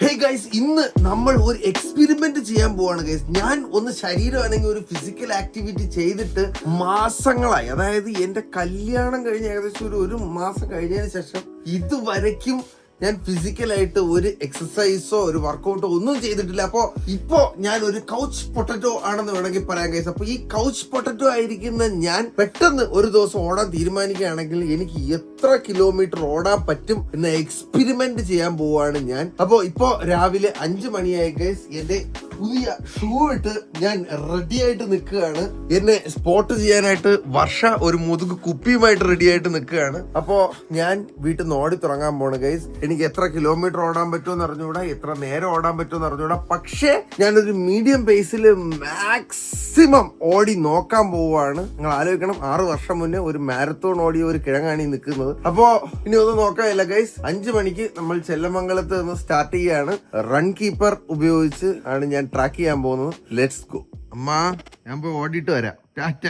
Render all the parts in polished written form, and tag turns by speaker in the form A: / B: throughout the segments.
A: Hey guys, ഇന്ന് നമ്മൾ ഒരു എക്സ്പെരിമെന്റ് ചെയ്യാൻ പോവാണ് ഗൈസ്. ഞാൻ ഒന്ന് ശരീരമാണെങ്കിൽ ഒരു ഫിസിക്കൽ ആക്ടിവിറ്റി ചെയ്തിട്ട് മാസങ്ങളായി, അതായത് എന്റെ കല്യാണം കഴിഞ്ഞ ഏകദേശം ഒരു മാസം കഴിഞ്ഞതിന് ശേഷം ഇതുവരയ്ക്കും ഞാൻ ഫിസിക്കലായിട്ട് ഒരു എക്സസൈസോ ഒരു വർക്കൗട്ടോ ഒന്നും ചെയ്തിട്ടില്ല. ഇപ്പോ ഞാൻ ഒരു കൗച്ച് പൊട്ടറ്റോ ആണെന്ന് വേണമെങ്കിൽ പറയാൻ ഗൈസ്. അപ്പൊ ഈ കൗച്ച് പൊട്ടറ്റോ ആയിരിക്കുന്ന ഞാൻ പെട്ടെന്ന് ഒരു ദിവസം ഓടാൻ തീരുമാനിക്കുകയാണെങ്കിൽ എനിക്ക് എത്ര കിലോമീറ്റർ ഓടാൻ പറ്റും എന്ന എക്സ്പെരിമെന്റ് ചെയ്യാൻ പോവാണ് ഞാൻ. ഇപ്പോ രാവിലെ 5 മണിയായി ഗൈസ്. എന്റെ പുതിയ ഷൂ ഇട്ട് ഞാൻ റെഡി ആയിട്ട് നിൽക്കുകയാണ്. എന്നെ സ്പോട്ട് ചെയ്യാനായിട്ട് വർഷ ഒരു മുതുക് കുപ്പിയുമായിട്ട് റെഡി ആയിട്ട് നിൽക്കുകയാണ്. അപ്പോ ഞാൻ വീട്ടിൽ നിന്ന് ഓടി തുടങ്ങാൻ പോണ് ഗൈസ്. എനിക്ക് എത്ര കിലോമീറ്റർ ഓടാൻ പറ്റുമെന്ന് അറിഞ്ഞുകൂടാ, എത്ര നേരം ഓടാൻ പറ്റുമെന്ന് അറിഞ്ഞുകൂടാ. പക്ഷേ ഞാനൊരു മീഡിയം പേസിൽ മാക്സിമം ഓടി നോക്കാൻ പോവുകയാണ്. നിങ്ങൾ ആലോചിക്കണം, 6 വർഷം മുന്നേ ഒരു മാരത്തോൺ ഓടിയ ഒരു കിഴങ്ങാണ് ഈ നിൽക്കുന്നത്. അപ്പോ ഇനി ഒന്നും നോക്കാനില്ല ഗൈസ്. 5 മണിക്ക് നമ്മൾ ചെല്ലമംഗലത്ത് നിന്ന് സ്റ്റാർട്ട് ചെയ്യാണ്. റൺ കീപ്പർ ഉപയോഗിച്ച് ആണ് ഞാൻ ട്രാക്ക് ചെയ്യാൻ പോകുന്നത്. Let's go. അമ്മാ, ഞാൻ പോയി ഓടിയിട്ട് വരാം. ടാറ്റ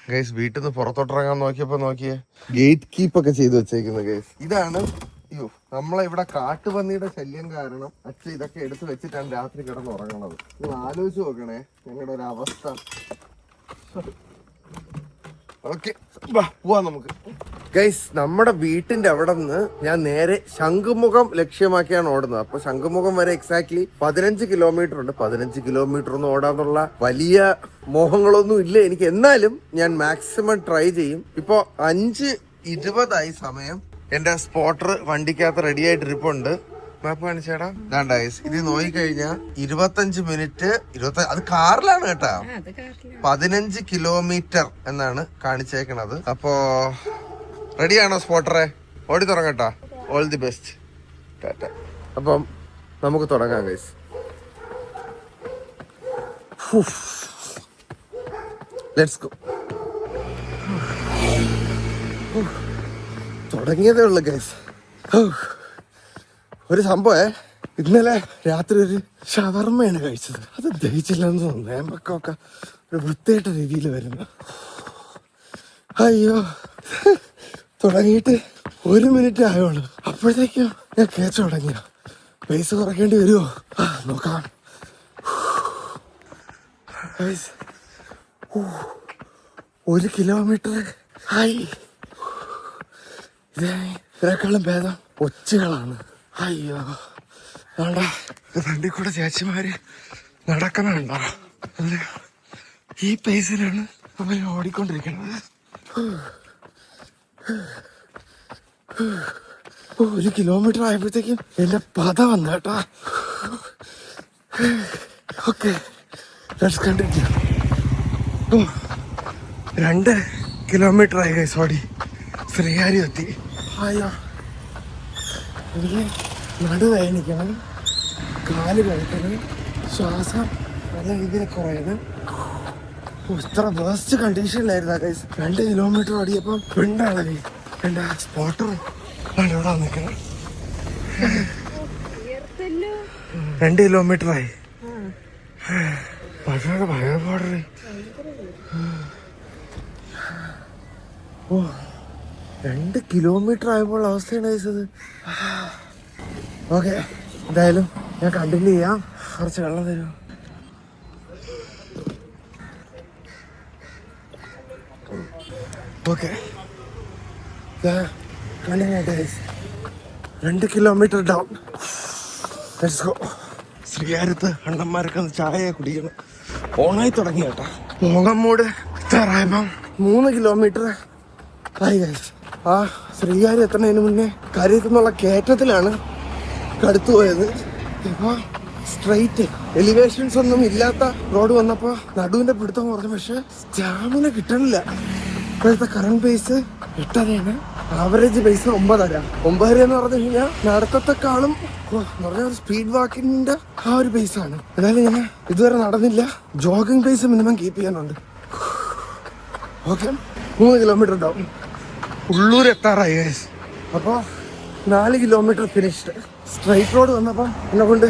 A: ഗൈസ്. വീട്ടിൽ നിന്ന് പുറത്തോട്ടിറങ്ങാൻ നോക്കിയേ ഗേറ്റ് കീപ്പ് ഒക്കെ ചെയ്ത് വെച്ചേക്കുന്നത് ഗൈസ്. ഇതാണ് നമ്മളെ ഇവിടെ കാട്ടുപന്നിയുടെ ശല്യം കാരണം അച്ഛൻ ഇതൊക്കെ എടുത്ത് വെച്ചിട്ടാണ് രാത്രി കിടന്ന് ഉറങ്ങണത്. നിങ്ങൾ ആലോചിച്ച് നോക്കണേ ഞങ്ങളുടെ ഒരു അവസ്ഥ. ഓക്കെ, പോവാ നമുക്ക് ഗൈസ്. നമ്മുടെ വീട്ടിന്റെ അവിടെ നിന്ന് ഞാൻ നേരെ ശംഖുമുഖം ലക്ഷ്യമാക്കിയാണ് ഓടുന്നത്. അപ്പൊ ശംഖുമുഖം വരെ എക്സാക്ട്ലി 15 കിലോമീറ്റർ ഉണ്ട്. 15 കിലോമീറ്റർ ഒന്നും ഓടാന്നുള്ള വലിയ മോഹങ്ങളൊന്നും ഇല്ല എനിക്ക്. എന്നാലും ഞാൻ മാക്സിമം ട്രൈ ചെയ്യും. ഇപ്പൊ 5:20 സമയം. എന്റെ സ്പോട്ടർ വണ്ടിക്കകത്ത് റെഡി ആയിട്ട് ഇരിപ്പുണ്ട്. മാപ്പ് കാണിച്ചേടാ. ഇത് നോക്കിക്കഴിഞ്ഞാ 25 മിനിറ്റ്, അത് കാറിലാണ് കേട്ടാ. 15 കിലോമീറ്റർ എന്നാണ് കാണിച്ചേക്കണത്. അപ്പോ റെഡിയാണോ സ്പോട്ടറെ? ഓടി തുടങ്ങട്ടാ. All the best. ടാറ്റ. അപ്പം നമുക്ക് തുടങ്ങാം ഗൈസ്. Let's go. തുടങ്ങിയതേ ഉള്ളു ഗൈസ്. ഒരു സംഭവം, ഇന്നലെ രാത്രി ഒരു ഷവർമ്മയാണ് കഴിച്ചത്. അത് ദഹിച്ചില്ലെന്ന് തോന്നുന്നു. ഏമ്പക്കൊക്കെ ഒരു വൃത്തിയായിട്ട രീതിയിൽ വരുന്നു. അയ്യോ, തുടങ്ങിയിട്ട് 1 മിനിറ്റ് ആയോളൂ. അപ്പോഴത്തേക്കും ഞാൻ കേച്ചു തുടങ്ങിയ. പൈസ കുറയ്ക്കേണ്ടി വരുമോ? നോക്കാം. 1 കിലോമീറ്റർ ആയി. ഇതിനേക്കാളും ഭേദം ഒച്ചകളാണ്. അയ്യോ, വേണ്ട. ഫ്രണ്ടിൽ കൂടെ ചേച്ചിമാര് നടക്കണുണ്ടോ? ഈ പേസിലാണ് അവർ ഓടിക്കൊണ്ടിരിക്കുന്നത്. 1 കിലോമീറ്റർ ആയപ്പോഴത്തേക്കും എന്റെ പത വന്നു കേട്ടാ. Okay, let's continue. 2 കിലോമീറ്റർ ആയി ഗൈസ് ഓടി. ശ്രീകാര്യം എത്തി. അയ്യോ, എനിക്ക് നടുവേദനിക്കണം, കാല് കഴിക്കണം, ശ്വാസം നല്ല രീതിയിൽ കുറയണം. ഇത്ര വേസ്റ്റ് കണ്ടീഷനിലായിരുന്നു ഗൈസ്. 2 കിലോമീറ്റർ ഓടിയപ്പം പിണ്ടാണ് എന്റെ സ്പോട്ടർ ഇവിടെ നിൽക്കണം. 2 കിലോമീറ്റർ ആയി. ഭയങ്കര ബോർഡർ. ഓ, 2 കിലോമീറ്റർ ആയപ്പോൾ അവസ്ഥയാണ് കഴിച്ചത്. ഓക്കെ, എന്തായാലും ഞാൻ കണ്ടിന്യൂ ചെയ്യാം. കുറച്ച് വെള്ളം തരുമോ? Okay, 2 kilometre down. Let's go. ശ്രീകാര്യത്ത് അണ്ണന്മാരൊക്കെ ചായ കുടിക്കണം. ഓണായി തുടങ്ങി കേട്ടാ. മോഹമ്മൂട് എത്താറായപ്പം 3 കിലോമീറ്റർ ആയി ഗൈസ്. ശ്രീകാര്യം എത്തുന്നതിന് മുന്നേ കാര്യത്തുനിന്നുള്ള കയറ്റത്തിലാണ് കടുത്തു പോയത്. ഇപ്പൊ സ്ട്രൈറ്റ് എലിവേഷൻസ് ഒന്നും ഇല്ലാത്ത റോഡ് വന്നപ്പോ നടുവിന്റെ പിടുത്തം കുറഞ്ഞു. പക്ഷെ സ്റ്റാമിന കിട്ടണില്ല. ഇപ്പോഴത്തെ കറണ്ട് പേസ് 8:30. Average pace 9:30. 9:30 എന്ന് പറഞ്ഞു കഴിഞ്ഞാൽ നടത്തത്തെക്കാളും പറഞ്ഞ ഒരു സ്പീഡ് വാക്കിന്റെ ഒരു പേസ് ആണ്. എന്തായാലും ഞാൻ ഇതുവരെ നടന്നില്ല. ജോഗിങ് പേസ് മിനിമം കീപ്പ് ചെയ്യാനുണ്ട്. Okay, 3 kilometre down. ഉള്ളൂർ എത്താറായി ഗൈസ്. അപ്പോൾ 4 കിലോമീറ്റർ ഫിനിഷ്ഡ്. സ്ട്രൈറ്റ് റോഡ് വന്നപ്പം എന്നെ കൊണ്ട്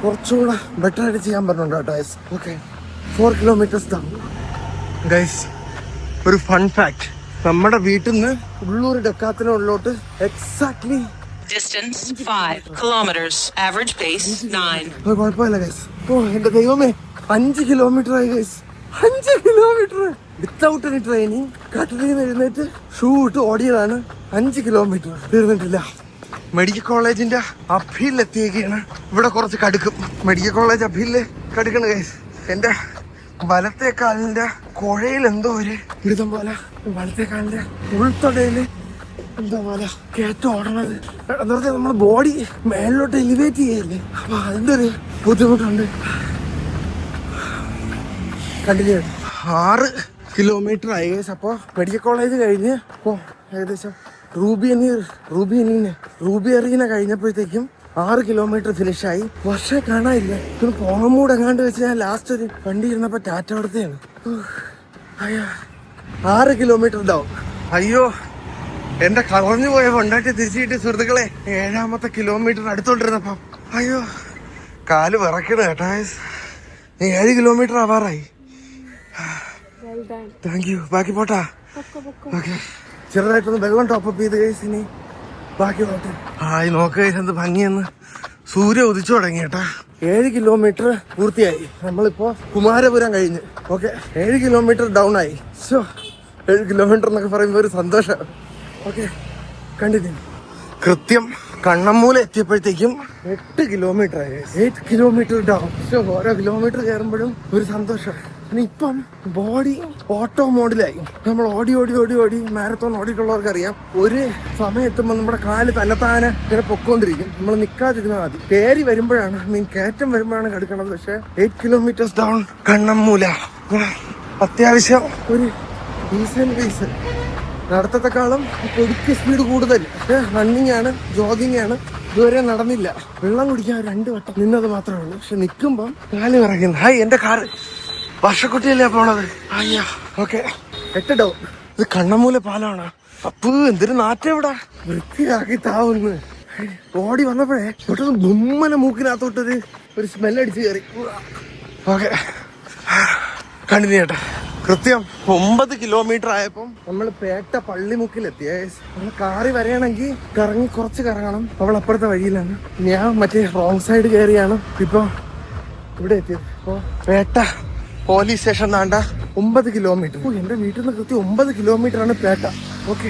A: കുറച്ചുകൂടെ ബെറ്റർ ആയിട്ട് ചെയ്യാൻ പറഞ്ഞുണ്ട് കേട്ടോ guys. Okay, 4 kilometres down guys. ഒരു ഫൺ ഫാക്ട്, നമ്മുടെ വീട്ടിൽ നിന്ന് Ulloor ഡെക്കാത്തിനുള്ളിലോട്ട് exactly
B: Distance 5 kilometers. Average pace 9.
A: കുഴപ്പമില്ല ഗൈസ്. ഓ എന്റെ ദൈവമേ, 5 കിലോമീറ്റർ ആയി guys. 5 kilometre without any training. കട്ടിലിൽ നിന്ന് എഴുന്നേറ്റ് ഷൂ ഇട്ട് ഓടിയതാണ്. 5 കിലോമീറ്റർ തീർന്നിട്ടില്ല. മെഡിക്കൽ കോളേജിന്റെ അപ്പീലെത്തിയേക്കാണ്. ഇവിടെ കുറച്ച് കടുക്കും. മെഡിക്കൽ കോളേജ് അപ്പീലില് കടുക്കണ ഗൈസ്. എന്റെ വലത്തെ കാലിന്റെ കുഴയിൽ എന്തോ ഒരു ഇടുതം പോലെ, വലത്തെ കാലിന്റെ ഉൾത്തൊടയില് എന്താ പോലെ കയറ്റം ഓടണത്. എന്താ പറഞ്ഞാൽ നമ്മള് ബോഡി മേളിലോട്ട് എലിവേറ്റ് ചെയ്യല്ലേ, അപ്പൊ അതിന്റെ ഒരു ബുദ്ധിമുട്ടുണ്ട്. കണ്ടിന്യൂ 6 കിലോമീറ്റർ ആയി ഗൈസ്. അപ്പോൾ മെഡിക്കൽ കോളേജ് കഴിഞ്ഞ് ഏകദേശം റൂബി എറീന കഴിഞ്ഞപ്പോഴത്തേക്കും 6 കിലോമീറ്റർ ഫിനിഷായി. പക്ഷേ കാണാനില്ല. പിന്നെ പോങ്ങമൂട് എങ്ങാണ്ട് വെച്ച് ഞാൻ ലാസ്റ്റ് ഒരു വണ്ടി ഇരുന്നപ്പോ ടാറ്റ കൊടുത്തതാണ്. അയ്യോ 6 കിലോമീറ്റർ ഡൗൺ. അയ്യോ എന്റെ കളഞ്ഞു പോയ കൊണ്ടാട്ടി തിരിച്ചിട്ട് സുഹൃത്തുക്കളെ, 7ാമത്തെ കിലോമീറ്റർ അടുത്തോണ്ടിരുന്നപ്പം അയ്യോ കാല് വിറക്കണ കേട്ടാ. 7 കിലോമീറ്റർ ആവാറായി. Thank you. ബാക്കി പോട്ടാ. ഓക്കെ, ചെറുതായിട്ടൊന്ന് വെള്ളം ടോപ്പപ്പ് ചെയ്ത് കഴിച്ച് ഇനി ബാക്കി പോട്ടെ. ആയി നോക്ക് എന്ത് ഭംഗിയെന്ന്. സൂര്യ ഉദിച്ചു തുടങ്ങി കേട്ടാ. 7 കിലോമീറ്റർ പൂർത്തിയായി. നമ്മളിപ്പോ കുമാരപുരം കഴിഞ്ഞ്. ഓക്കെ, 7 കിലോമീറ്റർ ഡൗൺ ആയി. 7 കിലോമീറ്റർ എന്നൊക്കെ പറയുമ്പോ ഒരു സന്തോഷം. Okay, continue. കൃത്യം കണ്ണമ്മൂല എത്തിയപ്പോഴത്തേക്കും 8 കിലോമീറ്റർ ആയി. 8 കിലോമീറ്റർ ഡൗൺ. ഓരോ കിലോമീറ്റർ കയറുമ്പോഴും ഒരു സന്തോഷം. ഇപ്പം ബോഡി ഓട്ടോ മോഡിലായി. നമ്മൾ ഓടി മാരത്തോൺ ഓടിയിട്ടുള്ളവർക്ക് അറിയാം, ഒരു സമയത്തുമ്പോൾ നമ്മുടെ കാല് തന്നെത്താനെ ഇങ്ങനെ പൊക്കോണ്ടിരിക്കും. നമ്മൾ നിൽക്കാതിരുന്നാൽ മതി. കയറി വരുമ്പോഴാണ് കയറ്റം വരുമ്പോഴാണ് കിടക്കണത്. പക്ഷെ 8 കിലോമീറ്റേഴ്സ് ഡൗൺ കണ്ണമ്മൂല. അത്യാവശ്യം ഒരു ഡീസന്റ് പേസ്. നടത്തത്തെക്കാളും പൊടിക്ക് സ്പീഡ് കൂടുതൽ. റണ്ണിങ് ആണ്, ജോഗിങ് ആണ്. ഇതുവരെ നടന്നില്ല. വെള്ളം കുടിക്കാൻ 2 വട്ടം നിന്നത് മാത്രമേ ഉള്ളൂ. പക്ഷെ നിൽക്കുമ്പം കാല് വിറയ്ക്കുന്നു. ഹായ്, എന്റെ കാറ് വർഷക്കുട്ടിയല്ലേ പോണത്. അയ്യാ. Okay, 8 down. ഇത് കണ്ണമ്മൂല പാലാണ്. അപ്പ് എന്തൊരു നാറ്റം ഇവിടെ. വൃത്തിയാക്കി താവുന്ന്. ഓടി വന്നപ്പോഴേ പെട്ടെന്ന് ബുമ്മനെ മൂക്കിനകത്തോട്ടൊരു സ്മെല്ലടിച്ച് കയറി. ഓക്കെ, കണ്ടിന്യൂ ചെയ്യട്ടെ. കൃത്യം 9 കിലോമീറ്റർ ആയപ്പം നമ്മൾ പേട്ട പള്ളിമുക്കിലെത്തിയ. നമ്മൾ കാറി വരണമെങ്കിൽ കുറച്ച് കറങ്ങണം. അവൾ അപ്പുറത്തെ വഴിയിലാണ്, ഞാൻ മറ്റേ റോങ് സൈഡ് കയറിയാണ് ഇപ്പൊ ഇവിടെ എത്തിയത്. അപ്പൊ പേട്ട പോലീസ് സ്റ്റേഷൻ താണ്ട 9 കിലോമീറ്റർ. എന്റെ വീട്ടിൽ നിന്ന് കൃത്യം 9 കിലോമീറ്റർ ആണ് പേട്ട. ഓക്കെ,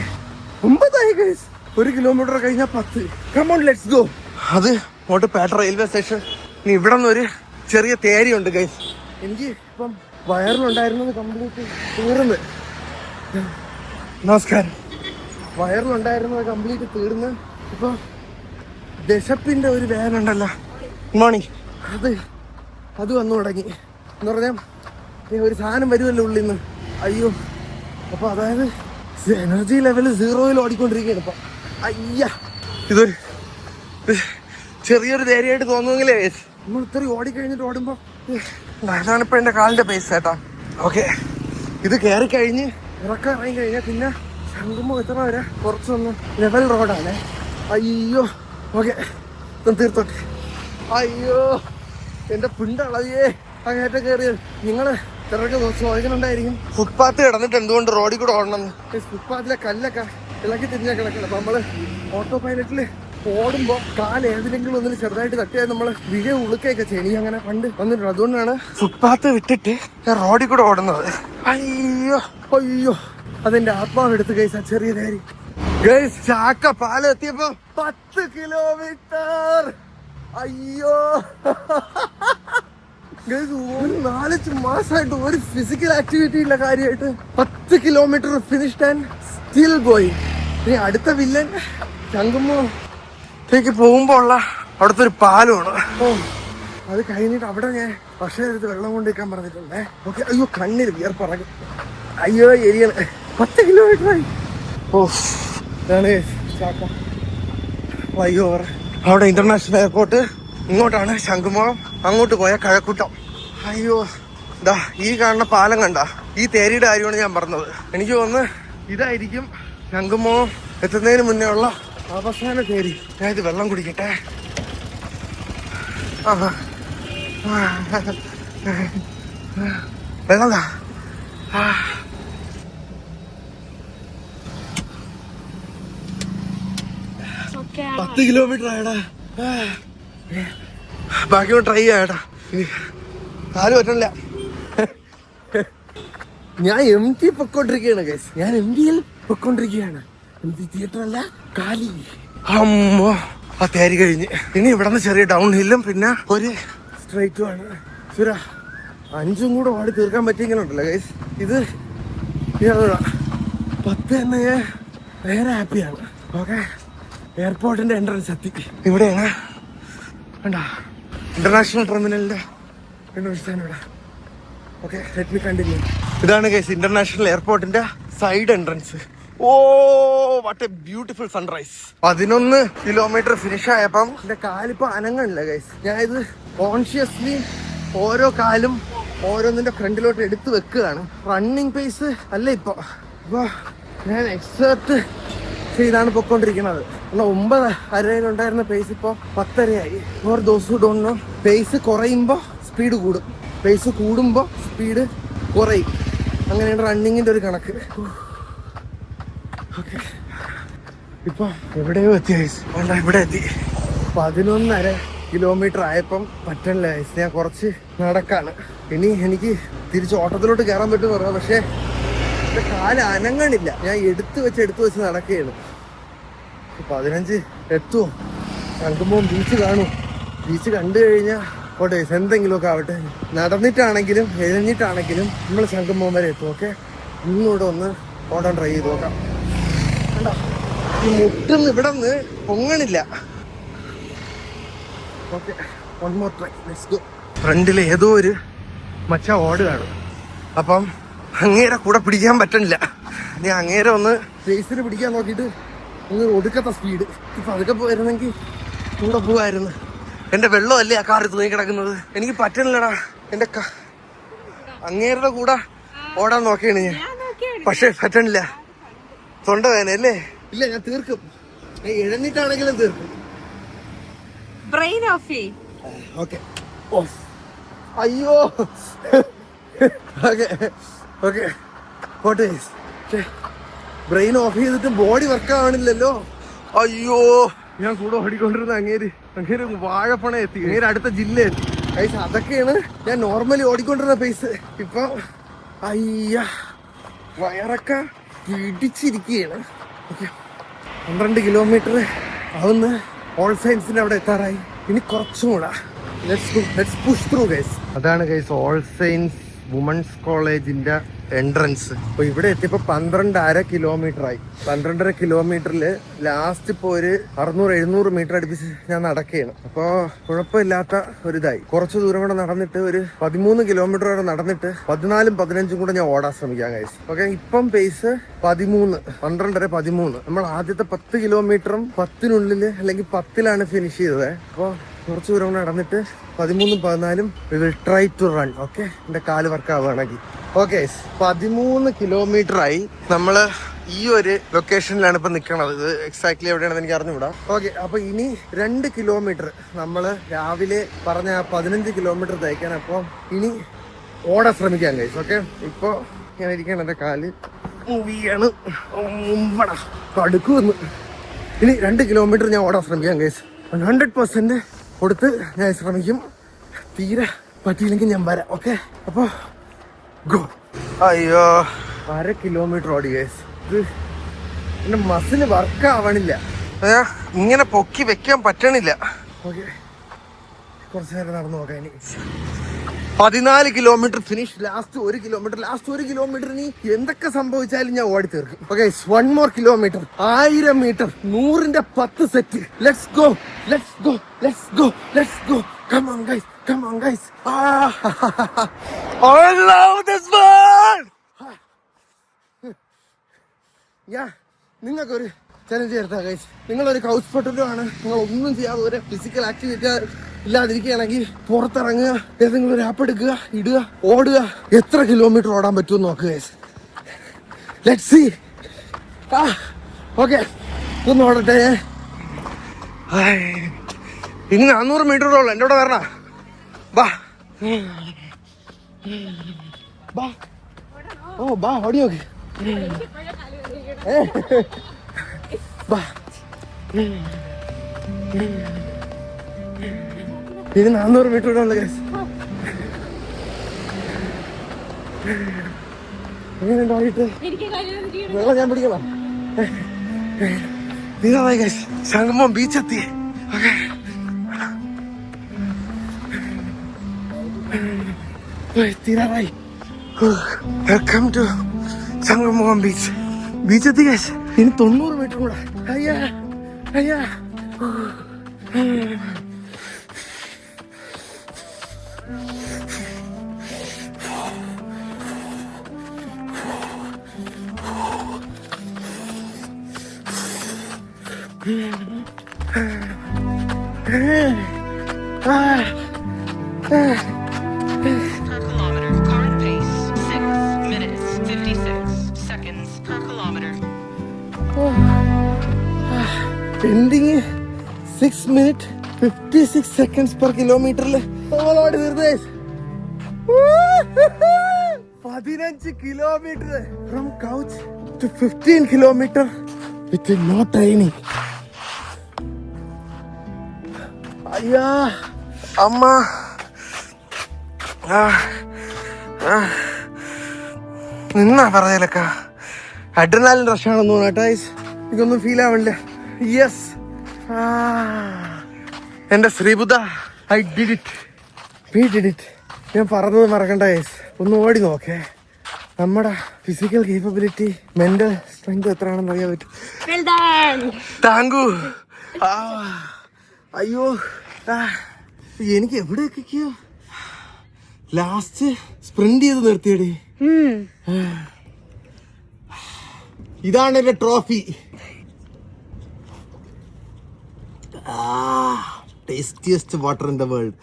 A: 9 ആയി ഗൈസ്. 1 കിലോമീറ്റർ കഴിഞ്ഞാൽ 10. Come on, let's go. അത് അങ്ങോട്ട് പേട്ട റെയിൽവേ സ്റ്റേഷൻ. ഇനി ഇവിടെ നിന്നൊരു ചെറിയ തേരിയുണ്ട് ഗൈസ്. എനിക്ക് ഇപ്പം വയറിലുണ്ടായിരുന്നത് കംപ്ലീറ്റ് തീർന്ന്. നമസ്കാരം. വയറിലുണ്ടായിരുന്നത് കംപ്ലീറ്റ് തീർന്ന് ഇപ്പൊ ദശപ്പിന്റെ ഒരു വേദന ഉണ്ടല്ലോ, മോർണിംഗ്, അത് വന്നു തുടങ്ങി. എന്ന് പറഞ്ഞാൽ ഒരു സാധനം വരുമല്ലോ ഉള്ളിൽ നിന്ന്. അയ്യോ, അപ്പൊ അതായത് എനർജി ലെവല് 0-ൽ ഓടിക്കൊണ്ടിരിക്കുകയാണ് ഇപ്പൊ. അയ്യ, ഇതൊരു ചെറിയൊരു ധൈര്യമായിട്ട് തോന്നുമെങ്കിലേ നമ്മൾ ഇത്രയും ഓടിക്കഴിഞ്ഞിട്ട് ഓടുമ്പോ അതാണ് ഇപ്പൊ എന്റെ കാലിന്റെ പേസ് കേട്ടാ. ഓക്കെ, ഇത് കയറി കഴിഞ്ഞ് ഇറക്കാറായി കഴിഞ്ഞാൽ പിന്നെ ശംഖുമ്പോ എത്ര വരെ കുറച്ചൊന്ന് ലെവൽ റോഡാണേ. അയ്യോ, ഓക്കെ, തീർത്തോട്ടെ. അയ്യോ, എന്റെ പിണ്ടളയേ ആ കയറ്റം കയറിയത്. നിങ്ങള് ചിലർക്ക് ചോദിക്കുന്നുണ്ടായിരിക്കും ഫുട്പാത്ത് കിടന്നിട്ട് എന്തുകൊണ്ട് റോഡിൽ കൂടെ ഓടണം. ഫുട്പാത്തിലെ കല്ലൊക്കെ ഇളക്കി തിരിഞ്ഞാൽ കിടക്കണം. അപ്പൊ നമ്മള് ഓട്ടോ പൈലറ്റില് ഓടുമ്പോ കാല് ഏതിലെങ്കിലും ഒന്നിൽ ചെറുതായിട്ട് തട്ടിയാൽ നമ്മള് വിജയ ഉളുക്കൊക്കെ ചെയ്യും. അങ്ങനെ പണ്ട് വന്നിട്ടുണ്ട്. അതുകൊണ്ടാണ് ഫുട്പാത്ത് വിട്ടിട്ട് റോഡിൽ കൂടെ ഓടുന്നത്. അയ്യോ അയ്യോ, അതെന്റെ ആത്മാവെടുത്ത് ഗൈസ്. ആ ചെറിയ നേരി ഗൈസ്, ചാക്ക പാലം എത്തിയപ്പോ 10 കിലോമീറ്റർ. അയ്യോ, ഒരു 4 മാസമായിട്ട് ഒരു ഫിസിക്കൽ ആക്ടിവിറ്റി ഇല്ല കാര്യമായിട്ട്. 10 kilometre finished and still going. ഇനി അടുത്ത വില്ലൻ ശംഖുമ്മേക്ക് പോകുമ്പോ ഉള്ള അവിടുത്തെ ഒരു പാലമാണ്. അത് കഴിഞ്ഞിട്ട് അവിടെ ഞാൻ പക്ഷേ എടുത്ത് വെള്ളം കൊണ്ടിരിക്കാൻ പറഞ്ഞിട്ടുണ്ടേ. ഓക്കെ, അയ്യോ കണ്ണിൽ വിയർപ്പറങ്ങി. അയ്യോ എരിയാണ്. 10 കിലോമീറ്റർ ആയി. ഓ, ഇതാണ് ഫ്ലൈ ഓവർ. അവിടെ ഇന്റർനാഷണൽ എയർപോർട്ട്. ഇങ്ങോട്ടാണ് ശംഖുമുഖം, അങ്ങോട്ട് പോയ കഴക്കൂട്ടം. അയ്യോ, ദാ ഈ കാണുന്ന പാലം കണ്ട, ഈ തേരിയുടെ കാര്യമാണ് ഞാൻ പറഞ്ഞത്. എനിക്ക് തോന്നുന്നു ഇതായിരിക്കും ശംഖുമുഖം എത്തുന്നതിന് മുന്നേ ഉള്ള അവസാന തേരി. ഞാൻ ഇത് വെള്ളം കുടിക്കട്ടെ. വെള്ളം താ. 10 കിലോമീറ്റർ ആയടാ. ബാക്കി ട്രൈ ചെയ്യാടാ. കാല് പറ്റണില്ല. ഞാൻ MT പൊക്കോണ്ടിരിക്കുകയാണ് ഗൈസ്. ഞാൻ MTയിൽ പൊക്കോണ്ടിരിക്കുകയാണ്. MT തിയേറ്റർ അല്ല, കാലി. അമ്മോ, ആ തേരി കഴിഞ്ഞ് ഇനി ഇവിടെ നിന്ന് ചെറിയ ഡൗൺ ഹില്ലും പിന്നെ ഒരു സ്ട്രൈറ്റും ആണ്. 5 കൂടെ ഓടി തീർക്കാൻ പറ്റിയെങ്കിലുണ്ടല്ലോ ഗൈസ്. ഇത് 10 തന്നെ വേറെ ഹാപ്പിയാണ്. ഓക്കെ, എയർപോർട്ടിന്റെ എൻട്രൻസ് എത്തി. ഇവിടെയാണ് വേണ്ട ഇന്റർനാഷണൽ ടെർമിനലിന്റെ എൻട്രൻസ് ആണ് ഇവിടെ. Okay, let me continue. ഇതാണ് ഗൈസ് ഇന്റർനാഷണൽ എയർപോർട്ടിന്റെ side entrance. Oh, what a beautiful sunrise. 11 kilometre finish ആയപ്പം എന്റെ കാലിപ്പോ അനങ്ങണില്ല ഗൈസ്. ഞാൻ ഇത് കോൺഷ്യസ്ലി ഓരോ കാലും ഓരോന്നിന്റെ ഫ്രണ്ടിലോട്ട് എടുത്തു വെക്കുകയാണ്. റണ്ണിങ് പേസ് അല്ല ഇപ്പൊ ഞാൻ എക്സേർട്ട് ചെയ്താണ് പൊക്കോണ്ടിരിക്കുന്നത്. 9:30 ഉണ്ടായിരുന്ന പേസ് ഇപ്പൊ 10:30 for those who don't know. Pace കുറയുമ്പോ സ്പീഡ് കൂടും, പേസ് കൂടുമ്പോ സ്പീഡ് കുറയും. അങ്ങനെയാണ് റണ്ണിങ്ങിന്റെ ഒരു കണക്ക്. ഓക്കെ, ഇപ്പൊ എവിടെയോ എത്തി ഗൈസ്. ഇവിടെ എത്തി. 11.5 കിലോമീറ്റർ ആയപ്പം പറ്റണില്ല ഗൈസ്. ഞാൻ കുറച്ച് നടക്കാണ്. ഇനി എനിക്ക് തിരിച്ച് ഓട്ടത്തിലോട്ട് കയറാൻ പറ്റുമെന്ന് പറയാം, പക്ഷെ എന്റെ കാല് അനങ്ങണില്ല. ഞാൻ എടുത്തു വെച്ച് നടക്കുകയാണ്. 15 എത്തുമോ? ശംഖുമുഖം ബീച്ച് കാണും. ബീച്ച് കണ്ടു കഴിഞ്ഞാൽ ഓട്ടെ എന്തെങ്കിലുമൊക്കെ ആവട്ടെ. നടന്നിട്ടാണെങ്കിലും എഴുന്നിട്ടാണെങ്കിലും നമ്മൾ ശംഖുമുഖം വരെ എത്തും. ഓക്കെ, ഇന്നൂടെ ഒന്ന് ഓടാൻ ട്രൈ ചെയ്ത് നോക്കാം. കണ്ടോ, ഈ മുട്ടിന്ന് ഇവിടെ നിന്ന് പൊങ്ങണില്ല. Okay, one more try, let's go. ഫ്രണ്ടിൽ ഏതോ ഒരു മച്ച ഓടുകയാണ്. അപ്പം അങ്ങേരെ കൂടെ പിടിക്കാൻ പറ്റണില്ല. ഞാൻ അങ്ങേരെ ഒന്ന് ഫേസിൽ പിടിക്കാൻ നോക്കിയിട്ട് ഒന്ന് ഒടുക്കത്തെ സ്പീഡ്. ഇപ്പം അതൊക്കെ പോയിരുന്നെങ്കിൽ കൂടെ പോവായിരുന്നു. എന്റെ വെള്ളമല്ലേ ആ കാറിൽ തൂങ്ങി കിടക്കുന്നത്. എനിക്ക് പറ്റണില്ലടാ. എന്റെ അങ്ങേരുടെ കൂടെ ഓടാൻ നോക്കിയാണ് ഞാൻ, പക്ഷെ പറ്റണില്ല. തൊണ്ട വേനല്ലേ. ഇല്ല, ഞാൻ തീർക്കും. ഞാൻ എഴുന്നിട്ടാണെങ്കിലും തീർക്കും. ഓക്കെ, അയ്യോ. ഓക്കെ ഓക്കെ, പോട്ടെ. ബ്രെയിൻ ഓഫ് ചെയ്തിട്ട് ബോഡി വർക്ക് ആവണില്ലല്ലോ. അയ്യോ, ഞാൻ കൂടെ ഓടിക്കൊണ്ടിരുന്ന അങ്ങേര് വാഴപ്പണ എത്തി. അങ്ങേര് അടുത്ത ജില്ല എത്തി ഗൈസ്. അതൊക്കെയാണ് ഞാൻ നോർമലി ഓടിക്കൊണ്ടിരുന്ന പേസ്. ഇപ്പൊ അയ്യ, വയറൊക്കെ പിടിച്ചിരിക്കുകയാണ്. ഓക്കെ, 12 കിലോമീറ്റർ ആവുന്ന ഓൾ സയൻസിന്റെ അവിടെ എത്താറായി. ഇനി കുറച്ചും കൂടെ. Let's push through guys. അതാണ് ഗൈസ് ഓൾ സയൻസ് വുമൻസ് കോളേജിന്റെ എൻട്രൻസ്. അപ്പൊ ഇവിടെ എത്തിയപ്പോ 12.5 കിലോമീറ്റർ ആയി. 12.5 കിലോമീറ്ററില് ലാസ്റ്റ് ഇപ്പൊ ഒരു 600-700 മീറ്റർ അടുപ്പിച്ച് ഞാൻ നടക്കുകയാണ്. അപ്പൊ കുഴപ്പമില്ലാത്ത ഒരിതായി. കുറച്ച് ദൂരം കൂടെ നടന്നിട്ട് ഒരു 13 കിലോമീറ്റർ വരെ നടന്നിട്ട് 14-ഉം 15-ഉം കൂടെ ഞാൻ ഓടാൻ ശ്രമിക്കാം ഗൈസ്. ഓക്കെ, ഇപ്പം പേസ് 13, 12.5-13. നമ്മൾ ആദ്യത്തെ 10 കിലോമീറ്ററും 10-നുള്ളിൽ അല്ലെങ്കിൽ 10-ലാണ് ഫിനിഷ് ചെയ്തത്. അപ്പോൾ കുറച്ച് ദൂരം നടന്നിട്ട് 13-ഉം 14-ഉം we will try to run. Okay, എന്റെ കാല് വർക്ക് ആവുകയാണെങ്കിൽ. ഓക്കെ, 13 കിലോമീറ്റർ ആയി. നമ്മള് ഈ ഒരു ലൊക്കേഷനിലാണ് ഇപ്പൊ നിൽക്കണത്. ഇത് എക്സാക്ട്ലി എവിടെയാണെന്ന് എനിക്ക് അറിഞ്ഞുകൂടാ. ഓക്കെ, അപ്പൊ ഇനി 2 കിലോമീറ്റർ നമ്മള് രാവിലെ പറഞ്ഞ 15 കിലോമീറ്റർ തയ്ക്കാൻ. അപ്പൊ ഇനി ഓടാൻ ശ്രമിക്കാം ഗൈസ്. ഓക്കെ, ഇപ്പൊ ഞാൻ ഇരിക്കണം, എന്റെ കാല് മൂവിയാണ് കടുക്കുവന്ന്. ഇനി 2 കിലോമീറ്റർ ഞാൻ ഓടാൻ ശ്രമിക്കാം ഗൈസ്. 100% കൊടുത്ത് ഞാൻ ശ്രമിക്കും. തീരെ പറ്റിയില്ലെങ്കിൽ ഞാൻ വരാം. ഓക്കെ, അപ്പൊ ഗോ. അയ്യോ, 1/2 കിലോമീറ്റർ ഓടി ഗൈസ്. ഇത് എന്റെ മസില് വർക്ക് ആവണില്ല. ഇങ്ങനെ പൊക്കി വെക്കാൻ പറ്റണില്ല. ഓക്കെ, കുറച്ചു നേരം നടന്നു നോക്കാം. ഇനി 14 കിലോമീറ്റർ ഫിനിഷ്. ലാസ്റ്റ് 1 കിലോമീറ്റർ ഇനി എന്തൊക്കെ സംഭവിച്ചാലും ഞാൻ ഓടി തീർക്കും. Okay, 1 more kilometre. 1000 മീറ്റർ, 100ന്റെ 10 set. Let's go. Come on guys. I love this one. ഞാൻ നിങ്ങൾക്കൊരു ചലഞ്ച് ചേർത്താ ഗൈസ്. നിങ്ങളൊരു കൗച്ച് പൊട്ടറ്റോ ആണ്. നിങ്ങൾ ഒന്നും ചെയ്യാതെ ഒരു ഫിസിക്കൽ ആക്ടിവിറ്റി ഇല്ലാതിരിക്കുകയാണെങ്കിൽ പുറത്തിറങ്ങുക, ഏതെങ്കിലും ഒരു ആപ്പ് എടുക്കുക, ഇടുക, ഓടുക. എത്ര കിലോമീറ്റർ ഓടാൻ പറ്റുമെന്ന് നോക്കുക ഗൈസ്. Let's see. ഓക്കെ, ഒന്ന് ഓടട്ടെ. ഇനി 400 മീറ്ററുള്ളൂ. എൻ്റെ കൂടെ വരണ. ബാ ഓടി നോക്ക്. ബാ ഇനി 400 മീറ്റർ കൂടെ ഉള്ള ഗൈസ്. എങ്ങനെയുണ്ട് ഓടിയിട്ട്? വെള്ളം ഞാൻ പിടിക്കണം. തീരാറായി ഗൈസ്, സംഗമം ബീച്ചെത്തി. ഓക്കെ, തീരാറായി. വെൽക്കം ടു സംഗമം ബീച്ച്. ബീച്ചെത്തി ഗൈസ്. ഇനി 90 മീറ്റർ കൂടെ. അയ്യാ അയ്യാ.
B: Per kilometer. Current pace 6 minutes 56 seconds per kilometer.
A: Ending 6 minutes 56 seconds per kilometer. നമ്മളോട് തീർന്നേ 15 kilometre from couch to 15 kilometre with no training. അയ്യാ അമ്മ. നിന്നാ പറഞ്ഞേലക്ക അഡ്രിനാലിൻ റഷാണെന്ന് തോന്നുന്നു കേട്ടോ. ഇതൊന്നും ഫീൽ ആവണില്ല. യെസ്, എന്റെ ശ്രീബുദ്ധ, I did it, we did it. ഞാൻ പറഞ്ഞത് മറക്കണ്ട ഗൈസ്. ഒന്ന് ഓടി നോക്കേ. നമ്മുടെ ഫിസിക്കൽ കേപ്പബിലിറ്റി, മെന്റൽ സ്ട്രെങ്ത് എത്രയാണെന്ന് അറിയാൻ പറ്റും. താങ്കു. അയ്യോ, എനിക്ക് എവിടെയൊക്കെയോ ലാസ്റ്റ് സ്പ്രിന്റ് ചെയ്ത് നിർത്തിയടി. ഇതാണ് എന്റെ trophy. Tastiest water in the world.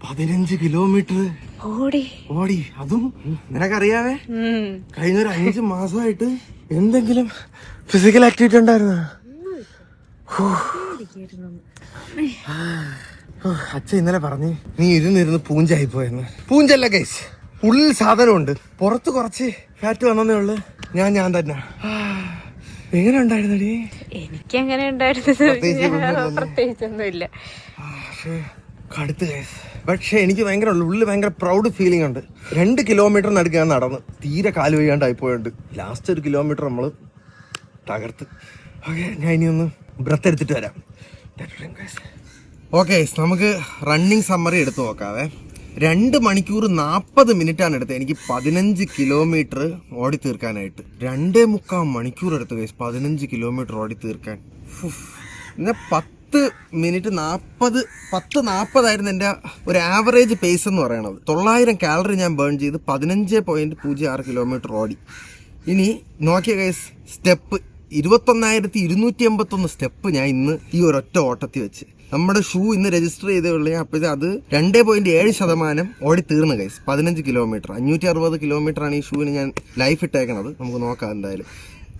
A: 15 kilometre ഓടി. അതും നിനക്കറിയാവേ, കഴിഞ്ഞൊരു 5 മാസമായിട്ട് എന്തെങ്കിലും ഫിസിക്കൽ ആക്ടിവിറ്റി ഉണ്ടായിരുന്ന? അച്ഛൻ ഇന്നലെ പറഞ്ഞു നീ ഇരുന്നിരുന്ന് പൂഞ്ചായി പോയെന്ന്. പൂഞ്ചല്ല ഗൈസ്, ഉള്ളിൽ സാധനമുണ്ട്, പുറത്ത് കുറച്ച് ഫാറ്റ് വന്നേ ഉള്ളു. ഞാൻ തന്നെ. എങ്ങനെ ഉണ്ടായിരുന്നടി?
C: എനിക്കങ്ങനെ ഉണ്ടായിരുന്നത് പ്രത്യേകിച്ചൊന്നുമില്ല.
A: കടുത്ത് ഗൈസ്. പക്ഷെ എനിക്ക് ഭയങ്കര ഉള്ളിൽ ഭയങ്കര പ്രൗഡ് ഫീലിംഗ് ഉണ്ട്. 2 കിലോമീറ്റർ നടുക്ക് ഞാൻ നടന്ന് തീരെ കാല് വയ്യാണ്ടായി പോയുണ്ട്. ലാസ്റ്റ് 1 കിലോമീറ്റർ നമ്മള് തകർത്ത്. ഓക്കെ, ഞാൻ ഇനി ഒന്ന് ബ്രത്ത് എടുത്തിട്ട് വരാം. ഓക്കെ, നമുക്ക് റണ്ണിങ് സമ്മറി എടുത്ത് നോക്കാവേ. 2 മണിക്കൂർ 40 മിനിറ്റാണ് എടുത്തത് എനിക്ക് 15 കിലോമീറ്റർ ഓടി തീർക്കാനായിട്ട്. 2.25 മണിക്കൂർ എടുത്തു ഗൈസ് 15 കിലോമീറ്റർ ഓടി തീർക്കാൻ. പിന്നെ 10 മിനിറ്റ് 10:40 എൻ്റെ ഒരു ആവറേജ് പേസ് എന്ന് പറയണത്. 900 കാലറി ഞാൻ ബേൺ ചെയ്ത് 15.06 കിലോമീറ്റർ ഓടി. ഇനി നോക്കിയ ഗൈസ്, സ്റ്റെപ്പ് 21,281 സ്റ്റെപ്പ് ഞാൻ ഇന്ന് ഈ ഒരൊറ്റ ഓട്ടത്തിൽ വെച്ച്. നമ്മുടെ ഷൂ ഇന്ന് രജിസ്റ്റർ ചെയ്തേ ഉള്ളൂ. അപ്പോൾ അത് 2.7% ഓടി തീർന്നു ഗൈസ്. 15 കിലോമീറ്റർ 560 കിലോമീറ്റർ ആണ് ഈ ഷൂവിന് ഞാൻ ലൈഫ് ഇട്ടേക്കണത്. നമുക്ക് നോക്കാം എന്തായാലും.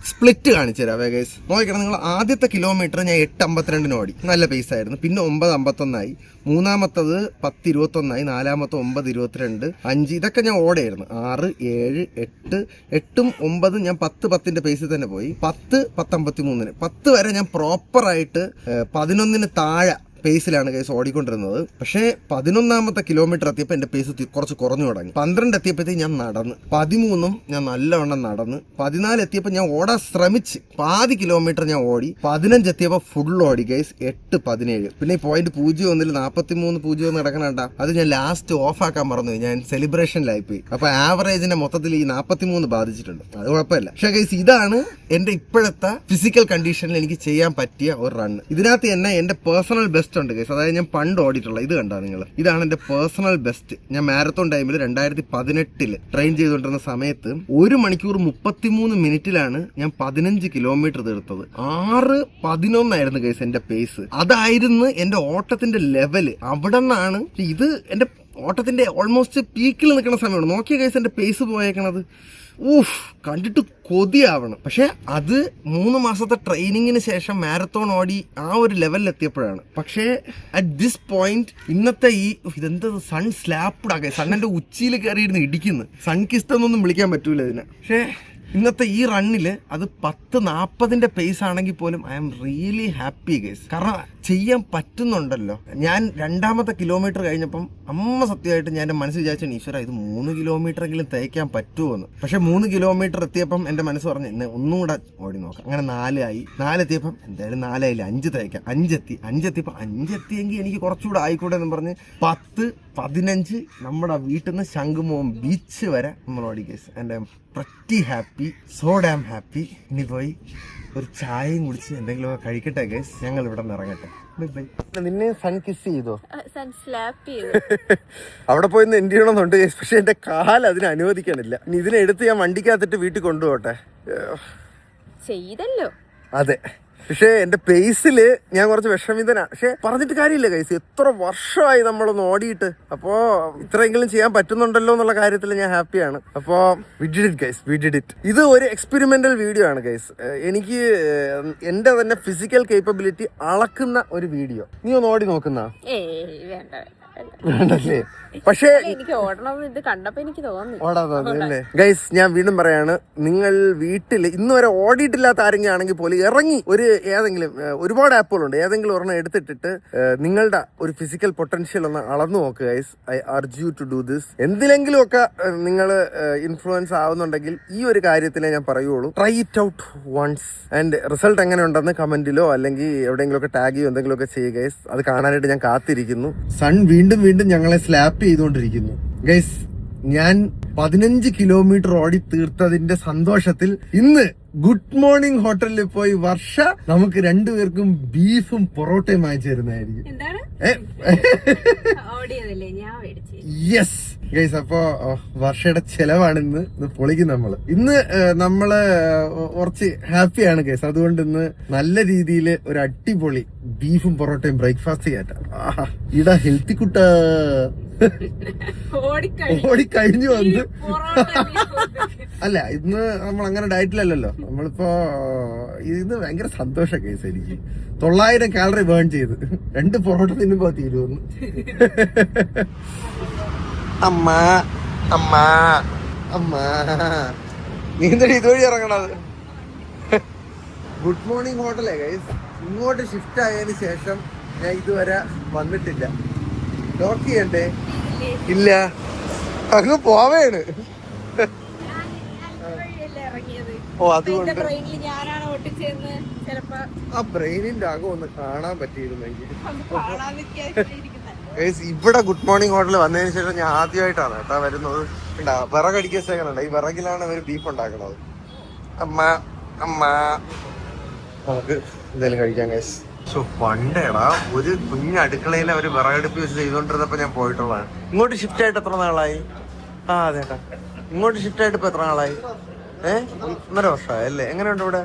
A: സ്പ്ലിറ്റ് കാണിച്ചു തരാം ഗൈസ്. നോക്കണം, നിങ്ങൾ ആദ്യത്തെ കിലോമീറ്റർ ഞാൻ 8:52 ഓടി, നല്ല പേസ് ആയിരുന്നു. പിന്നെ 9:51 മൂന്നാമത്തത് 10:21 നാലാമത്തെ 9:22 5 ഇതൊക്കെ ഞാൻ ഓടായിരുന്നു. 6 7 8 8ഉം 9ഉം ഞാൻ 10 പേസിൽ തന്നെ പോയി. 10:53 10 വരെ ഞാൻ പ്രോപ്പറായിട്ട് 11 താഴെ പേസിലാണ് കേസ് ഓടിക്കൊണ്ടിരുന്നത്. പക്ഷേ 11ാമത്തെ കിലോമീറ്റർ എത്തിയപ്പോൾ എൻ്റെ പേസ് കുറച്ച് കുറഞ്ഞു തുടങ്ങി. 12 എത്തിയപ്പോഴത്തേക്ക് ഞാൻ നടന്ന്. 13ഉം ഞാൻ നല്ലവണ്ണം നടന്ന്. 14 എത്തിയപ്പോൾ ഞാൻ ഓടാൻ ശ്രമിച്ച് പാതി കിലോമീറ്റർ ഞാൻ ഓടി. 15 എത്തിയപ്പോൾ ഫുൾ ഓടി ഗൈസ്. 8:17 പിന്നെ ഈ പോയിന്റ് 0.1 43.01 നടക്കണണ്ട. അത് ഞാൻ ലാസ്റ്റ് ഓഫ് ആക്കാൻ മറന്നു. ഞാൻ സെലിബ്രേഷനിലായി പോയി. അപ്പൊ ആവറേജിന്റെ മൊത്തത്തിൽ ഈ 43 ബാധിച്ചിട്ടുണ്ട്. അത് കുഴപ്പമില്ല. പക്ഷേ ഗൈസ്, ഇതാണ് എന്റെ ഇപ്പോഴത്തെ ഫിസിക്കൽ കണ്ടീഷനിൽ എനിക്ക് ചെയ്യാൻ പറ്റിയ ഒരു റണ്ണ്. ഇതിനകത്ത് തന്നെ എന്റെ പേഴ്സണൽ ബെസ്റ്റ് ഉണ്ട് ഗൈസ്. അതായത് ഞാൻ പണ്ട് ഓടിയിട്ടുള്ള ഇത് കണ്ടാ നിങ്ങൾ. ഇതാണ് എന്റെ പേഴ്സണൽ ബെസ്റ്റ്. ഞാൻ മാരത്തോൺ ടൈമിൽ 2018 ട്രെയിൻ ചെയ്തുകൊണ്ടിരുന്ന സമയത്ത് 1 മണിക്കൂർ 33 മിനിറ്റിലാണ് ഞാൻ 15 കിലോമീറ്റർ തീർത്തത്. 6:11 ഗൈസ് എന്റെ പേസ്. അതായിരുന്നു എന്റെ ഓട്ടത്തിന്റെ ലെവല്. അവിടെ നിന്നാണ് ഇത് എന്റെ ഓട്ടത്തിന്റെ ഓൾമോസ്റ്റ് പീക്കിൽ നിൽക്കുന്ന സമയമാണ്. നോക്കിയ ഗൈസ് എന്റെ പേസ് പോയേക്കണത്. കണ്ടിട്ട് കൊതിയാവണം. പക്ഷെ അത് 3 മാസത്തെ ട്രെയിനിങ്ങിന് ശേഷം മാരത്തോൺ ഓടി ആ ഒരു ലെവലിൽ എത്തിയപ്പോഴാണ്. പക്ഷേ അറ്റ് ദിസ് പോയിന്റ് ഇന്നത്തെ ഈ ഇതെന്താ സൺ സ്ലാപ്ഡ് ആകെ, സണ്ണിന്റെ ഉച്ചിയിൽ കയറിയിരുന്ന് ഇടിക്കുന്നു. സൺ കിസ്റ്റ് എന്നൊന്നും വിളിക്കാൻ പറ്റൂല ഇതിനെ. പക്ഷേ ഇന്നത്തെ ഈ റണ്ണിൽ അത് 10:40 പേസ് ആണെങ്കിൽ പോലും I am really happy guys. കാരണം ചെയ്യാൻ പറ്റുന്നുണ്ടല്ലോ. ഞാൻ 2ാമത്തെ കിലോമീറ്റർ കഴിഞ്ഞപ്പം സത്യമായിട്ട് ഞാൻ എൻ്റെ മനസ്സ് വിചാരിച്ചു, ഈശ്വര ഇത് 3 കിലോമീറ്ററെങ്കിലും തയ്ക്കാൻ പറ്റുമോ എന്ന്. പക്ഷെ 3 കിലോമീറ്റർ എത്തിയപ്പം എൻ്റെ മനസ്സ് പറഞ്ഞു ഇന്ന് ഒന്നും കൂടെ ഓടി നോക്കാം. അങ്ങനെ 4 ആയി. 4 എത്തിയപ്പം എന്തായാലും 4 ആയില്ല, 5 തയ്ക്കാം. 5 എത്തിയപ്പോൾ 5 എത്തിയെങ്കിൽ എനിക്ക് കുറച്ചുകൂടെ ആയിക്കോട്ടെ എന്ന് പറഞ്ഞ് 10, 15 നമ്മുടെ വീട്ടിൽ നിന്ന് ശംഖുമുഖം ബീച്ച് വരെ നമ്മൾ ഓടി ഗൈസ്. എൻ്റെ pretty happy, so dam happy. ഇനി പോയി ഒരു ചായയും കുടിച്ച് എന്തെങ്കിലുമൊക്കെ കഴിക്കട്ടെ ഗൈസ്. ഞങ്ങൾ ഇവിടെ നിന്ന് ഇറങ്ങട്ടെ. Bye bye. നിന്നെ സൺ കിസ് ചെയ്തോ? അവിടെ പോയി എൻഡ് ചെയ്യണമെന്നുണ്ട് ഗൈസ്. പക്ഷെ എന്റെ കാല് അതിന് അനുവദിക്കണില്ല. ഇനി ഇതിനെടുത്ത് ഞാൻ വണ്ടിക്കകത്തിട്ട് വീട്ടിൽ കൊണ്ടുപോട്ടെ.
C: ചെയ്തല്ലോ.
A: അതെ, പക്ഷെ എന്റെ പേസില് ഞാൻ കുറച്ച് വിഷമിതനാണ്. പക്ഷെ പറഞ്ഞിട്ട് കാര്യമില്ല ഗൈസ്, എത്ര വർഷമായി നമ്മളൊന്ന് ഓടിയിട്ട്. അപ്പോ ഇത്രയെങ്കിലും ചെയ്യാൻ പറ്റുന്നുണ്ടല്ലോ എന്നുള്ള കാര്യത്തിൽ ഞാൻ ഹാപ്പിയാണ്. അപ്പോ V did it guys, V did it. ഇത് ഒരു എക്സ്പെരിമെന്റൽ വീഡിയോ ആണ് ഗൈസ്. എനിക്ക് എന്റെ തന്നെ ഫിസിക്കൽ കേപ്പബിലിറ്റി അളക്കുന്ന ഒരു വീഡിയോ. നീ ഒന്ന് ഓടി നോക്കുന്ന വേണ്ടല്ലേ? പക്ഷേ
C: എനിക്ക് ഓടണമെന്ന് ഇത് കണ്ടപ്പോ എനിക്ക് തോന്നി.
A: ഓടാൻ തോന്നില്ലേ ഗൈസ്? ഞാൻ വീണ്ടും പറയാണ്, നിങ്ങൾ വീട്ടിൽ ഇന്ന് വരെ ഓടിയിട്ടില്ലാത്ത ആരെങ്കിലും ആണെങ്കിൽ പോലും ഇറങ്ങി ഏതെങ്കിലും ഒരുപാട് ആപ്പുകളുണ്ട്, ഏതെങ്കിലും ഒരെണ്ണം എടുത്തിട്ടിട്ട് നിങ്ങളുടെ ഒരു ഫിസിക്കൽ പൊട്ടൻഷ്യൽ ഒന്ന് അളന്നു നോക്കുക guys. I urge you to do this. എന്തിലെങ്കിലും ഒക്കെ നിങ്ങൾ ഇൻഫ്ലുവൻസ് ആവുന്നുണ്ടെങ്കിൽ ഈ ഒരു കാര്യത്തിലേ ഞാൻ പറയുള്ളൂ. Try it out once and result എങ്ങനെ ഉണ്ടെന്ന് കമന്റിലോ അല്ലെങ്കിൽ എവിടെയെങ്കിലും ഒക്കെ ടാഗ് ചെയ്യോ എന്തെങ്കിലും ഒക്കെ ചെയ്യുക ഗൈസ്. അത് കാണാനായിട്ട് ഞാൻ കാത്തിരിക്കുന്നു. സൺ വീണ്ടും ഞങ്ങളെ സ്ലാപ്പ് ചെയ്തുകൊണ്ടിരിക്കുന്നു ഗൈസ്. ഞാൻ 15 കിലോമീറ്റർ ഓടി തീർത്തതിന്റെ സന്തോഷത്തിൽ ഇന്ന് ഗുഡ് മോർണിംഗ് ഹോട്ടലിൽ പോയി വർഷ നമുക്ക് രണ്ടുപേർക്കും ബീഫും പൊറോട്ടയും വാങ്ങിച്ചു തരുന്നതായിരിക്കും. Yes guys. അപ്പോ വർഷയുടെ ചെലവാണ് ഇന്ന് പൊളിക്കും നമ്മള്. ഇന്ന് നമ്മള് കുറച്ച് ഹാപ്പിയാണ് ഗൈസ്. അതുകൊണ്ട് ഇന്ന് നല്ല രീതിയിൽ ഒരു അടിപൊളി ബീഫും പൊറോട്ടയും ബ്രേക്ക്ഫാസ്റ്റ് ചെയ്യാറ്റാ. ഇടാ ഹെൽത്തി കുട്ട ഓടിക്കഴിഞ്ഞു വന്ന്. അല്ല, ഇന്ന് നമ്മൾ അങ്ങനെ ഡയറ്റിലല്ലല്ലോ. നമ്മളിപ്പോ ഇത് ഭയങ്കര സന്തോഷം കേസ്. എനിക്ക് 900 കാലറി ബേൺ ചെയ്ത് 2 പൊറോട്ട തിന്നുമ്പോ തീരുമെന്ന്. അമ്മ അമ്മ അമ്മ നീ എന്തൊരു ഇതുവഴി ഇറങ്ങണത്? ഗുഡ് മോർണിംഗ് ഹോട്ടലേ ഗൈസ്. ഇങ്ങോട്ട് ഷിഫ്റ്റ് ആയതിനു ശേഷം ഞാൻ ഇതുവരെ വന്നിട്ടില്ല. ലോക്ക് ചെയ്യണ്ടേ? ഇല്ല, അങ്ങ് പോവേണ്. ഓ, അതുകൊണ്ട് ആ ബ്രെയിനിന്റെ അകം ഒന്ന് കാണാൻ പറ്റിയിരുന്നെങ്കിൽ. ഇവിടെ ഗുഡ് മോർണിംഗ് ഹോട്ടൽ വന്നതിന് ശേഷം ഞാൻ ആദ്യമായിട്ടാണ് കേട്ടാ വരുന്നത്. വിറകടിക്കാൻ ശേഖരമുണ്ട്. ഈ വിറകിലാണ് അവർ ബീഫ് ഉണ്ടാക്കുന്നത്. അമ്മ അമ്മ നമുക്ക് എന്തായാലും കഴിക്കാം ഗൈസ്. പണ്ടേടാ ഒരു കുഞ്ഞ് അടുക്കളയിൽ അവർ വിറകടുപ്പ് വെച്ച് ചെയ്തോണ്ടിരുന്നപ്പോ ഞാൻ പോയിട്ടുള്ളതാണ്. ഇങ്ങോട്ട് ഷിഫ്റ്റ് ആയിട്ട് എത്ര നാളായി? അതേട്ടാ, ഇങ്ങോട്ട് ഷിഫ്റ്റ് ആയിട്ട് ഇപ്പൊ എത്ര നാളായി? 1.5 വർഷമായി അല്ലേ? എങ്ങനെയുണ്ട് ഇവിടെ?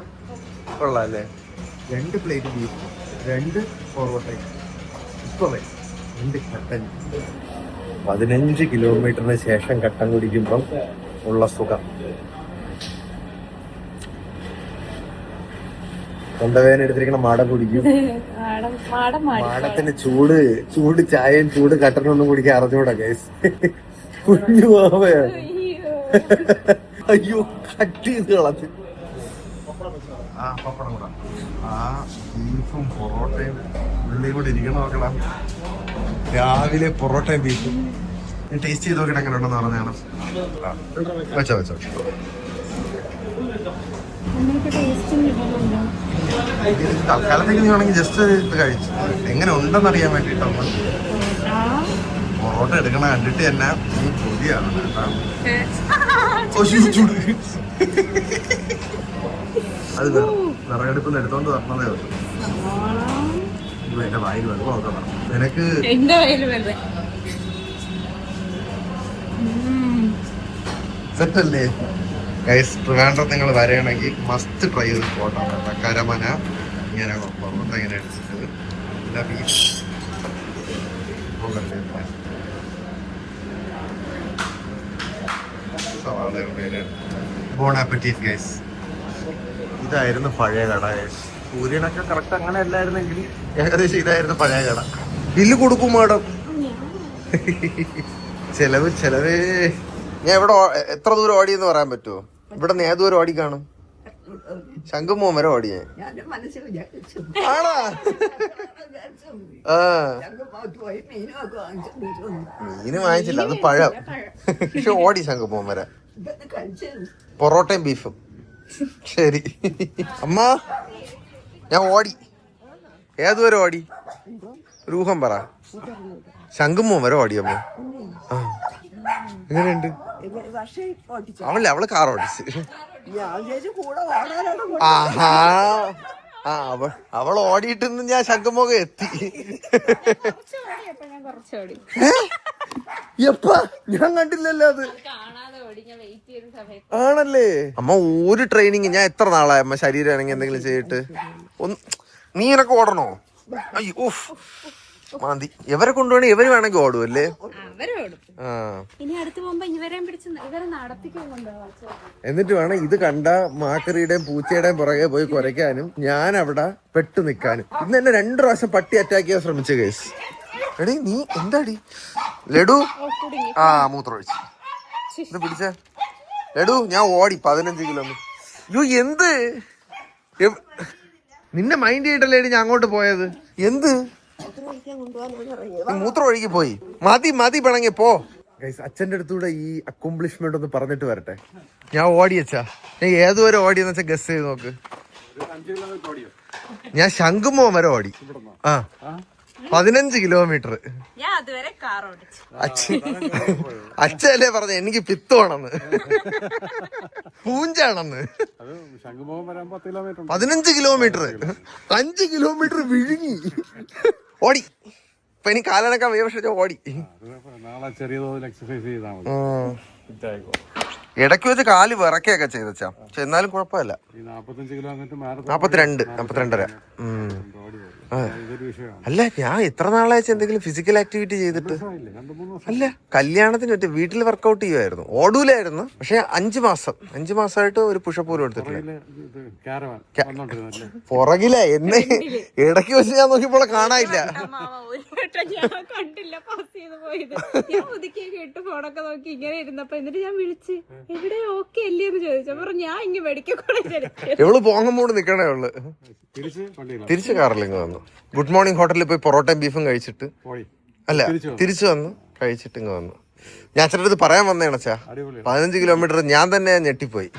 A: കൊള്ളാം അല്ലേ? 2 പ്ലേറ്റ് ബീഫ്, 2 പൊറോട്ടയും, ഇപ്പൊ 2 കട്ടൻ. 15 കിലോമീറ്ററിന് ശേഷം കട്ടൻ കുടിക്കുമ്പം ഉള്ള സുഖം. തൊണ്ടവേദന എടുത്തിരിക്കണ മാടം കുടിക്കും. മാടത്തിന് ചൂട് ചായയും ചൂട് കട്ടനൊന്നും കുടിക്കാൻ അറിഞ്ഞൂടാ ഗൈസ്. കുഞ്ഞു പോവയാണ്. അയ്യോ, കട്ട് ചെയ്ത് കളഞ്ഞു. പപ്പടം കൂടെ ബീഫും പൊറോട്ടയും ഉള്ളിയും കൂടെ ഇരിക്കണം. നോക്കണം, രാവിലെ പൊറോട്ടയും ബീഫും ടേസ്റ്റ് ചെയ്ത് നോക്കിയിട്ട് എങ്ങനെ ഉണ്ടെന്ന് പറഞ്ഞാണ്. വെച്ചോ തൽക്കാലത്തേക്ക് നീ വേണമെങ്കിൽ ജസ്റ്റ് ഇത് കഴിച്ചു എങ്ങനെ ഉണ്ടെന്ന് അറിയാൻ വേണ്ടിട്ടാണ്. പൊറോട്ട എടുക്കണ കണ്ടിട്ട് തന്നെ പൊതിയാണ് അത് വിറകടുപ്പിൽ നിന്ന് എടുത്തോണ്ട് തരണതേ ഉള്ളൂ. എന്റെ വായിൽ വെള്ളം നോക്കണം. നിനക്ക് സെറ്റല്ലേ ഗൈസ്? ട്രിവാൻഡ്രം നിങ്ങൾ വരികയാണെങ്കിൽ മസ്റ്റ് ട്രൈ ചെയ്ത് പോട്ടോ. കരമന ഇങ്ങനെ പൊറോട്ട ഇങ്ങനെ അടിച്ചിട്ട് പിന്നെ ബീഫ് ബോൺ ആപ്പറ്റീറ്റ് ഗൈസ്. ഇതായിരുന്നു പഴയ കട ഗൈസ്. സൂര്യനൊക്കെ കറക്റ്റ് അങ്ങനെ അല്ലായിരുന്നെങ്കിൽ ഏകദേശം ഇതായിരുന്നു പഴയ കട. ബില്ല് കൊടുക്കും മാഡം. ചെലവ് ഞാൻ എവിടെ എത്ര ദൂരം ഓടിയെന്ന് പറയാൻ പറ്റുമോ? ഇവിടെ നിന്ന് ഏതൊരു ഓടി കാണും? ശംഖുമോൻ വരെ ഓടിയേ ആണോ? മീന് വാങ്ങിച്ചില്ല, അത് പഴം. പക്ഷെ ഓടി ശംഖുമോൻ വരെ. പൊറോട്ടയും ബീഫും. ശരി അമ്മ, ഞാൻ ഓടി. ഏതുവരെ ഓടി? രൂഹം പറ. ശംഖുമോൻ വരെ ഓടി അമ്മ. ആ എങ്ങനെയുണ്ട്? അവള് കാർ ഓടിച്ച്. ആഹാ, ആ അവൾ ഓടിയിട്ടെന്ന് ഞാൻ ശംഖുമുഖം എത്തി. എപ്പാ? ഞാൻ കണ്ടില്ലല്ലോ അത്. ആണല്ലേ അമ്മ? ഒരു ട്രെയിനിങ് ഞാൻ എത്ര നാളായി അമ്മ ശരീരം ആണെങ്കിൽ എന്തെങ്കിലും ചെയ്തിട്ട് ഒന്ന്. നീ എനക്ക് ഓടണോ? അയ്യോ മാന്തി. ഇവരെ കൊണ്ടുപോകണേ ഇവര് വേണമെങ്കിൽ ഓടുമല്ലേ? ആ എന്നിട്ട് വേണം ഇത് കണ്ട മാക്കറിയുടെയും പൂച്ചയുടെയും പുറകെ പോയി കുരയ്ക്കാനും ഞാൻ അവിടെ പെട്ടു നിൽക്കാനും. ഇന്ന് എന്നെ 2 പ്രാവശ്യം പട്ടി അറ്റാക്ക് ചെയ്യാൻ ശ്രമിച്ച കേസ്. എടി നീ എന്താടി ലഡു? ആ മൂത്രമൊഴിച്ചു. ഇത് പിടിച്ച ലഡു. ഞാൻ ഓടി 15 കിലോമീറ്റർ. യോ എന്ത് നിന്നെ മൈൻഡ് ചെയ്തിട്ടല്ലേടി ഞാൻ അങ്ങോട്ട് പോയത്? എന്ത് മൂത്രം ഒഴുകി പോയി? മതി പിണങ്ങി പോ. അച്ഛൻ്റെ അടുത്തൂടെ ഈ അക്കോംപ്ലിഷ്മെന്റ് ഒന്ന് പറഞ്ഞിട്ട് വരട്ടെ. ഞാൻ ഓടിയച്ചാ, ഞാൻ ഏതുവരെ ഓടിയെന്ന് വെച്ചാൽ ഗസ് ചെയ്ത് നോക്ക്. ഞാൻ ശംഖുമോൻ വരെ ഓടി. ആ 15 കിലോമീറ്റർ. അച്ഛല്ലേ പറഞ്ഞ എനിക്ക് പിത്തോണെന്ന്, പൂഞ്ചാണെന്ന്. 15 കിലോമീറ്റർ 5 കിലോമീറ്റർ വിഴുങ്ങി ഓടി. ഇപ്പൊ എനിക്ക് കാലനക്കാൻ വയ്യ, പക്ഷെ ഓടി. ഇടയ്ക്ക് വെച്ച് കാല് വിറക്കുകയൊക്കെ ചെയ്തച്ചാ, പക്ഷെ എന്നാലും കുഴപ്പമില്ല. 42 അല്ല ഞാൻ എത്ര നാളാഴ്ച എന്തെങ്കിലും ഫിസിക്കൽ ആക്ടിവിറ്റി ചെയ്തിട്ട്? അല്ല കല്യാണത്തിന് പറ്റി വീട്ടിൽ വർക്കൗട്ട് ചെയ്യുമായിരുന്നു, ഓടൂലായിരുന്നു. പക്ഷെ 5 മാസമായിട്ട് ഒരു പുഷപ്പ് പോലും എടുത്തിട്ടില്ല. പുറകില എന്നെ ഇടയ്ക്ക് വെച്ച് ഞാൻ നോക്കിയപ്പോൾ കാണാനില്ല. എവള് പോങ്ങമ്പോട് നിക്കണേ ഉള്ളു. തിരിച്ച് കാറിലിങ്ങ് വന്നു. ഗുഡ് മോർണിംഗ് ഹോട്ടലിൽ പോയി പൊറോട്ടയും ബീഫും കഴിച്ചിട്ട് അല്ല തിരിച്ചു വന്നു കഴിച്ചിട്ട് ഇങ്ങ് വന്നു. ഞാൻ അച്ഛൻ്റെ അടുത്ത് പറയാൻ വന്നേണച്ചാ 15 കിലോമീറ്റർ ഞാൻ തന്നെ ഞെട്ടിപ്പോയി.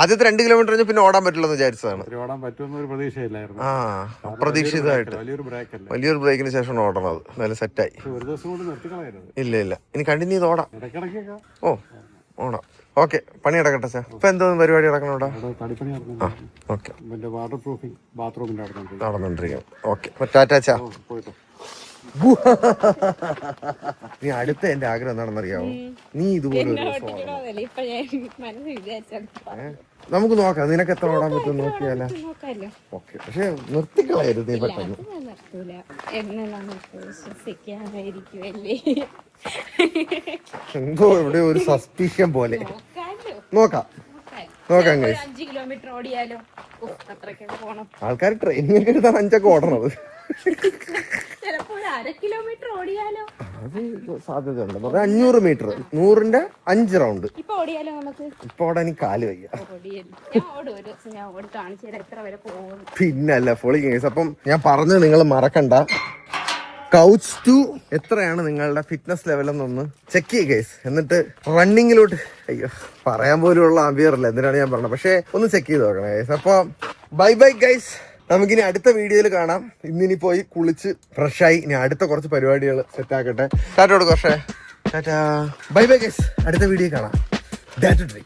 A: ആദ്യത്തെ 2 കിലോമീറ്റർ കഴിഞ്ഞ് പിന്നെ ഓടാൻ പറ്റില്ലെന്ന് വിചാരിച്ചതാണ്. ആ അപ്രതീക്ഷിതമായിട്ട് വലിയൊരു ബ്രേക്കിന് ശേഷം ഓടണത്. നല്ല സെറ്റായി. ഇല്ല ഇനി കണ്ടിന്യൂ ചെയ്ത് ഓടാം. ഓ ഓടാം. ഓക്കെ പണി നടക്കട്ടെ സാർ. ഇപ്പൊ എന്തോന്നും പരിപാടി നടക്കണം ഇവിടെ? ഓക്കെ നടന്നോണ്ടിരിക്കണം. ഓക്കെ ടാറ്റാച്ചാ. നീ അടുത്ത എന്റെ ആഗ്രഹം എന്താണെന്നറിയാവോ? നീ ഇതുപോലെ നമുക്ക് നോക്കാം. നിനക്ക് എത്ര ഓടാൻ പറ്റും നോക്കിയാലോ? ഓക്കെ പക്ഷെ നിർത്തിക്കളയരുത് നീ പെട്ടെന്ന്. എന്തോ ഇവിടെ ഒരു സസ്പീഷ്യൻ പോലെ. നോക്കാം ആൾക്കാർ ട്രെയിനിങ് ഒക്കെ എടുത്താണ് 5 ഒക്കെ ഓടണത്. അത് സാധ്യതയുണ്ട്. 500 മീറ്റർ 100ന്റെ 5 റൗണ്ട്. ഇപ്പൊ ഓടാൻ എനിക്ക് കാല് വയ്യ. പിന്നല്ല പൊളി കേസ്. അപ്പം ഞാൻ പറഞ്ഞത് നിങ്ങൾ മറക്കണ്ട. കൗച്ച് ടു എത്രയാണ് നിങ്ങളുടെ ഫിറ്റ്നസ് ലെവൽ എന്നൊന്ന് ചെക്ക് ചെയ്യുക ഗൈസ്. എന്നിട്ട് റണ്ണിങ്ങിലോട്ട് അയ്യോ പറയാൻ പോലുള്ള ആംബിയറല്ല, എന്തിനാണ് ഞാൻ പറഞ്ഞത്. പക്ഷെ ഒന്ന് ചെക്ക് ചെയ്ത് നോക്കണം ഗൈസ്. അപ്പൊ ബൈ ഗൈസ്. നമുക്കിനി അടുത്ത വീഡിയോയിൽ കാണാം. ഇന്നിനി പോയി കുളിച്ച് ഫ്രഷായി ഇനി അടുത്ത കുറച്ച് പരിപാടികൾ സെറ്റ് ആക്കട്ടെ. ടാറ്റ കൊടുക്കും പക്ഷേ ടാറ്റാ ബൈ ഗൈസ്. അടുത്ത വീഡിയോ കാണാം. Data tree.